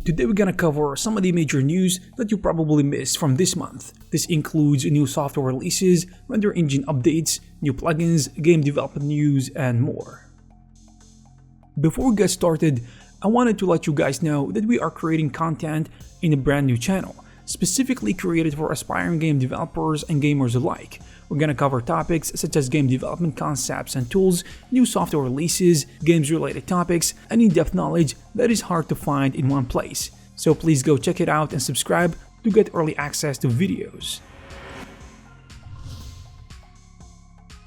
Today we're gonna cover some of the major news that you probably missed from this month. This includes new software releases, render engine updates, new plugins, game development news, and more. Before we get started, I wanted to let you guys know that we are creating content in a brand new channel, specifically created for aspiring game developers and gamers alike. We're gonna cover topics such as game development concepts and tools, new software releases, games related topics, and in-depth knowledge that is hard to find in one place. So please go check it out and subscribe to get early access to videos.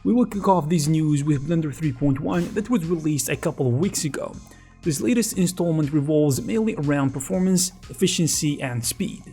We will kick off this news with Blender 3.1 that was released a couple of weeks ago. This latest installment revolves mainly around performance, efficiency, and speed.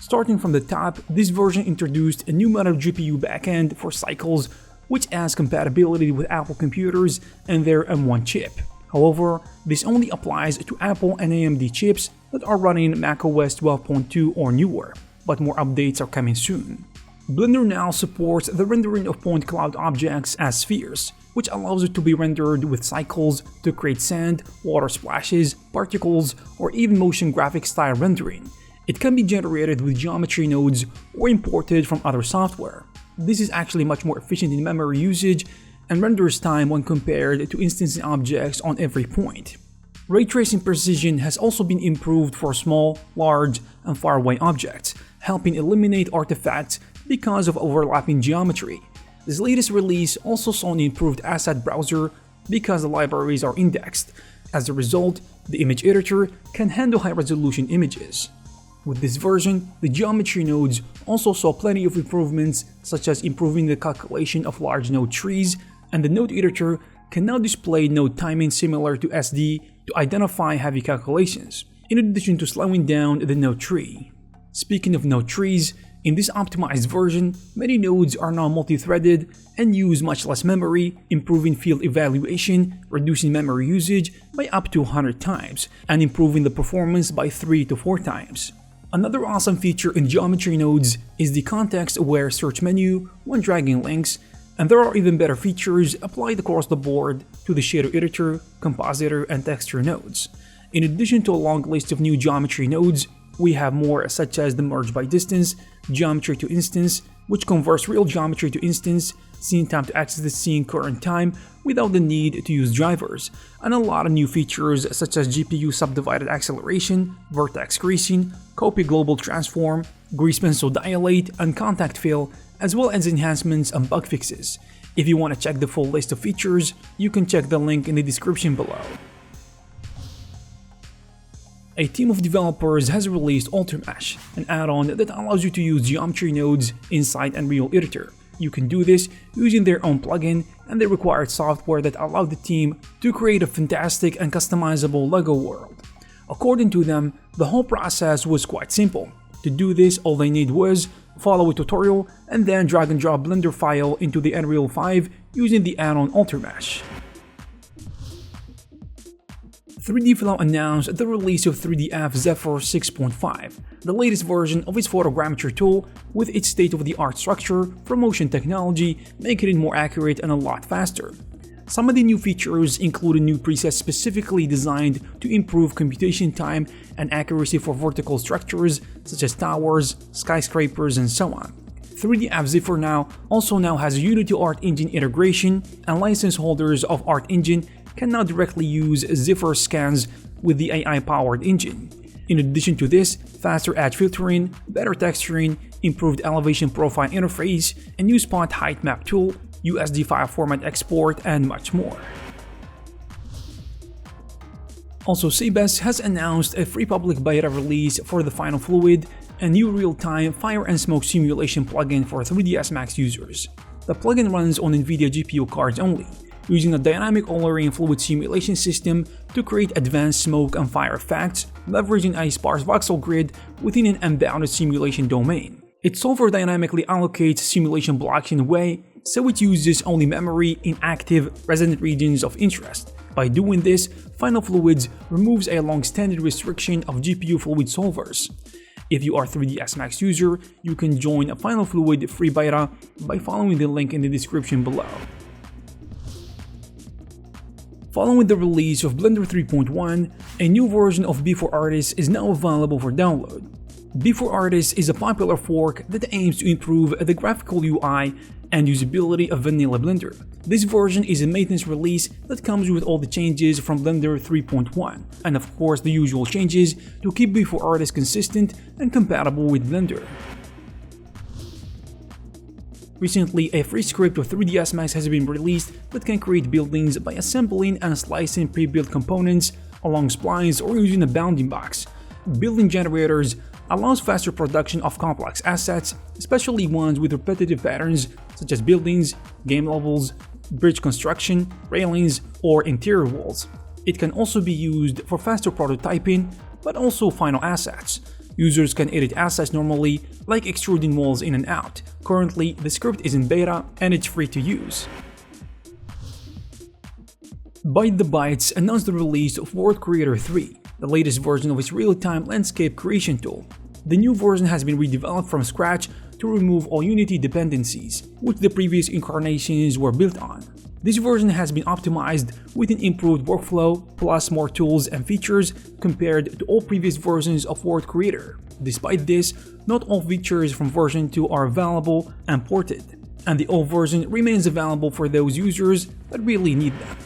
Starting from the top, this version introduced a new meta GPU backend for cycles, which has compatibility with Apple computers and their M1 chip. However, this only applies to Apple and AMD chips that are running macOS 12.2 or newer, but more updates are coming soon. Blender now supports the rendering of point cloud objects as spheres, which allows it to be rendered with cycles to create sand, water splashes, particles, or even motion graphic style rendering. It can be generated with geometry nodes or imported from other software. This is actually much more efficient in memory usage and renders time when compared to instancing objects on every point. Ray tracing precision has also been improved for small, large, and faraway objects, helping eliminate artifacts because of overlapping geometry. This latest release also saw an improved asset browser because the libraries are indexed. As a result, the image editor can handle high-resolution images. With this version, the geometry nodes also saw plenty of improvements, such as improving the calculation of large node trees, and the node editor can now display node timing similar to SD to identify heavy calculations, in addition to slowing down the node tree. Speaking of node trees, in this optimized version, many nodes are now multi-threaded and use much less memory, improving field evaluation, reducing memory usage by up to 100 times, and improving the performance by 3 to 4 times. Another awesome feature in geometry nodes is the context-aware search menu when dragging links, and there are even better features applied across the board to the shader editor, compositor, and texture nodes. In addition to a long list of new geometry nodes, we have more such as the merge by distance, geometry to instance, which converts real geometry to instance, scene time to access the scene current time without the need to use drivers, and a lot of new features such as GPU subdivided acceleration, vertex creasing, copy global transform, grease pencil dilate, and contact fill, as well as enhancements and bug fixes. If you want to check the full list of features, you can check the link in the description below. A team of developers has released AlterMesh, an add-on that allows you to use geometry nodes inside Unreal Editor. You can do this using their own plugin and the required software that allowed the team to create a fantastic and customizable Lego world. According to them, the whole process was quite simple. To do this, all they need was follow a tutorial and then drag and drop Blender file into the Unreal 5 using the add-on AlterMesh. 3D Flow announced the release of 3DF Zephyr 6.5, the latest version of its photogrammetry tool with its state-of-the-art structure for motion technology, making it more accurate and a lot faster. Some of the new features include a new preset specifically designed to improve computation time and accuracy for vertical structures such as towers, skyscrapers, and so on. 3DF Zephyr also has a Unity Art Engine integration, and license holders of Art Engine can now directly use Zephyr scans with the AI-powered engine. In addition to this, faster edge filtering, better texturing, improved elevation profile interface, a new spot height map tool, USD file format export, and much more. Also, Sebes has announced a free public beta release for the Final Fluid, a new real-time fire and smoke simulation plugin for 3ds Max users. The plugin runs on NVIDIA GPU cards only, using a dynamic Eulerian fluid simulation system to create advanced smoke and fire effects, leveraging a sparse voxel grid within an unbounded simulation domain. Its solver dynamically allocates simulation blocks in a way so it uses only memory in active resident regions of interest. By doing this, Final Fluids removes a long-standing restriction of GPU fluid solvers. If you are a 3ds Max user, you can join a Final Fluid free beta by following the link in the description below. Following the release of Blender 3.1, a new version of B4Artist is now available for download. B4Artist is a popular fork that aims to improve the graphical UI and usability of vanilla Blender. This version is a maintenance release that comes with all the changes from Blender 3.1, and of course the usual changes to keep B4Artist consistent and compatible with Blender. Recently, a free script of 3ds Max has been released that can create buildings by assembling and slicing pre-built components along splines or using a bounding box. Building generators allows faster production of complex assets, especially ones with repetitive patterns such as buildings, game levels, bridge construction, railings, or interior walls. It can also be used for faster prototyping, but also final assets. Users can edit assets normally, like extruding walls in and out. Currently, the script is in beta and it's free to use. Byte the Bytes announced the release of World Creator 3, the latest version of its real-time landscape creation tool. The new version has been redeveloped from scratch to remove all Unity dependencies, which the previous incarnations were built on. This version has been optimized with an improved workflow, plus more tools and features compared to all previous versions of World Creator. Despite this, not all features from version 2 are available and ported, and the old version remains available for those users that really need them.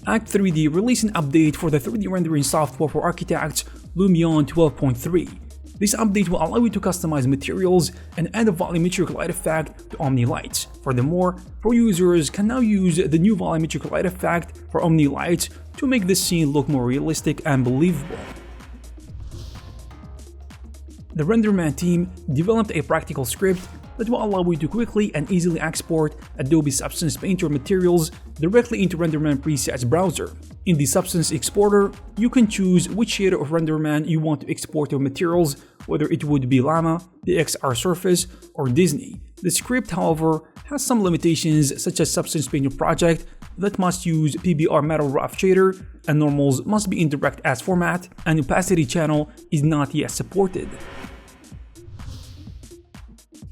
Act3D released an update for the 3D rendering software for architects, Lumion 12.3. This update will allow you to customize materials and add a volumetric light effect to Omni lights. Furthermore, pro users can now use the new volumetric light effect for Omni lights to make the scene look more realistic and believable. The Renderman team developed a practical script that will allow you to quickly and easily export Adobe Substance Painter materials directly into Renderman presets browser. In the Substance Exporter, you can choose which shader of Renderman you want to export your materials, whether it would be Llama, the XR Surface, or Disney. The script, however, has some limitations such as Substance Painter Project that must use PBR Metal Rough shader, and normals must be in DirectX format, and opacity channel is not yet supported.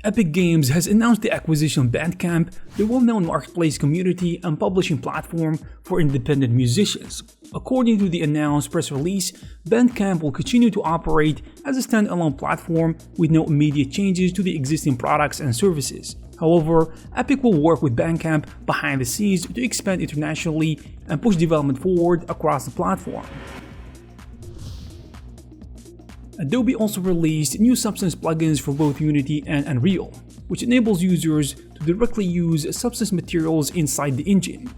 Epic Games has announced the acquisition of Bandcamp, the well-known marketplace community and publishing platform for independent musicians. According to the announced press release, Bandcamp will continue to operate as a standalone platform with no immediate changes to the existing products and services. However, Epic will work with Bandcamp behind the scenes to expand internationally and push development forward across the platform. Adobe also released new Substance plugins for both Unity and Unreal, which enables users to directly use Substance materials inside the engine.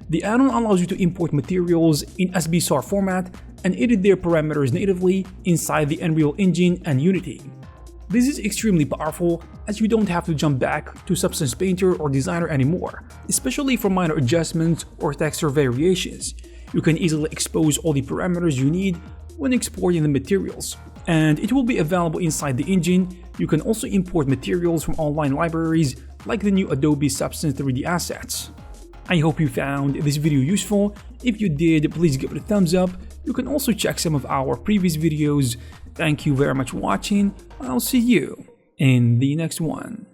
The add-on allows you to import materials in SBSAR format and edit their parameters natively inside the Unreal Engine and Unity. This is extremely powerful as you don't have to jump back to Substance Painter or Designer anymore, especially for minor adjustments or texture variations. You can easily expose all the parameters you need when exporting the materials, and it will be available inside the engine. You can also import materials from online libraries like the new Adobe Substance 3D assets. I hope you found this video useful. If you did, please give it a thumbs up. You can also check some of our previous videos. Thank you very much for watching. I'll see you in the next one.